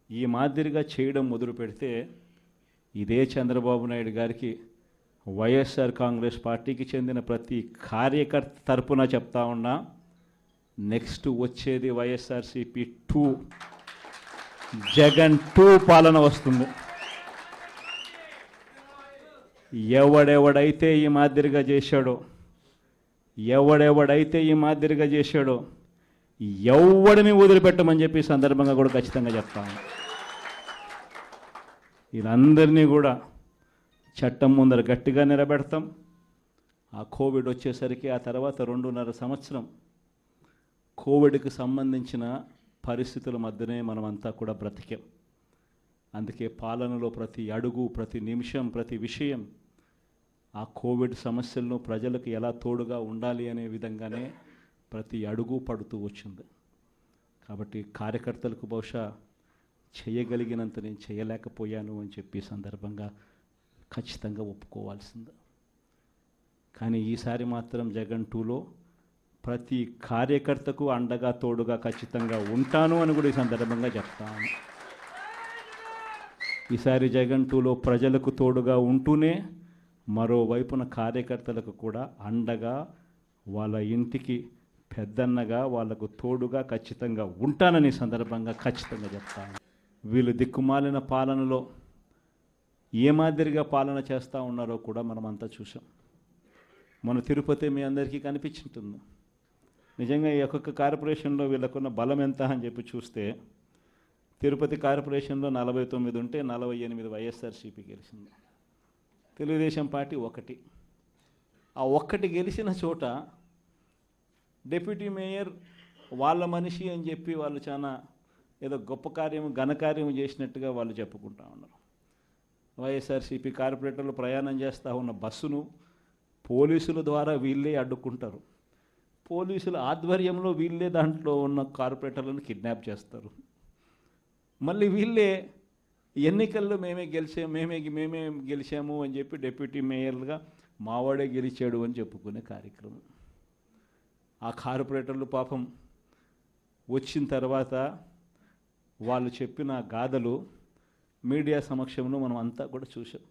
ఈ మాదిరిగా చేయడం మొదలు పెడితే ఇదే చంద్రబాబు నాయుడు గారికి వైఎస్ఆర్ కాంగ్రెస్ పార్టీకి చెందిన ప్రతి కార్యకర్త తరపున చెప్తా ఉన్నా, నెక్స్ట్ వచ్చేది వైఎస్ఆర్సీపీ 2, జగన్ 2 పాలన వస్తుంది. ఎవడెవడైతే ఈ మాదిరిగా చేశాడో ఎవడిని వదిలిపెట్టమని చెప్పి సందర్భంగా కూడా ఖచ్చితంగా చెప్తాను. వీళ్ళందరినీ కూడా చట్టం ముందర గట్టిగా నిలబెడతాం. ఆ కోవిడ్ వచ్చేసరికి ఆ తర్వాత 2.5 సంవత్సరం కోవిడ్కి సంబంధించిన పరిస్థితుల మధ్యనే మనమంతా కూడా బ్రతికాం. అందుకే పాలనలో ప్రతి అడుగు, ప్రతి నిమిషం, ప్రతి విషయం ఆ కోవిడ్ సమస్యలను ప్రజలకు ఎలా తోడుగా ఉండాలి అనే విధంగానే ప్రతి అడుగు పడుతూ వచ్చింది. కాబట్టి కార్యకర్తలకు బహుశా చేయగలిగినంత నేను చేయలేకపోయాను అని చెప్పి సందర్భంగా ఖచ్చితంగా ఒప్పుకోవాల్సింది. కానీ ఈసారి మాత్రం జగన్ 2లో ప్రతి కార్యకర్తకు అండగా తోడుగా ఖచ్చితంగా ఉంటాను అని కూడా ఈ సందర్భంగా చెప్తాను. ఈసారి జగన్ 2లో ప్రజలకు తోడుగా ఉంటూనే మరోవైపున కార్యకర్తలకు కూడా అండగా, వాళ్ళ ఇంటికి పెద్దన్నగా, వాళ్లకు తోడుగా ఖచ్చితంగా ఉంటానని సందర్భంగా ఖచ్చితంగా చెప్తాను. వీళ్ళు దిక్కుమాలిన పాలనలో ఏ మాదిరిగా పాలన చేస్తూ ఉన్నారో కూడా మనమంతా చూసాం. మన తిరుపతి మీ అందరికీ కనిపించుంటుంది. నిజంగా ఈ ఒక్కొక్క కార్పొరేషన్లో వీళ్ళకున్న బలం ఎంత అని చెప్పి చూస్తే తిరుపతి కార్పొరేషన్లో 49 ఉంటే 48 వైఎస్ఆర్సీపీ గెలిచింది. తెలుగుదేశం పార్టీ 1. ఆ 1 గెలిచిన చోట డిప్యూటీ మేయర్ వాళ్ళ మనిషి అని చెప్పి వాళ్ళు చాలా ఏదో గొప్ప కార్యము, ఘనకార్యము చేసినట్టుగా వాళ్ళు చెప్పుకుంటా ఉన్నారు. వైఎస్ఆర్సీపీ కార్పొరేటర్లు ప్రయాణం చేస్తూ ఉన్న బస్సును పోలీసుల ద్వారా వీళ్ళే అడ్డుకుంటారు. పోలీసుల ఆధ్వర్యంలో వీళ్ళే దాంట్లో ఉన్న కార్పొరేటర్లను కిడ్నాప్ చేస్తారు. మళ్ళీ వీళ్ళే ఎన్నికల్లో మేమే గెలిచాము అని చెప్పి డిప్యూటీ మేయర్లుగా మావాడే గెలిచాడు అని చెప్పుకునే కార్యక్రమం. ఆ కార్పొరేటర్లు పాపం వచ్చిన తర్వాత వాళ్ళు చెప్పిన గాథలు మీడియా సమక్షంలో మనం అంతా కూడా చూసాం.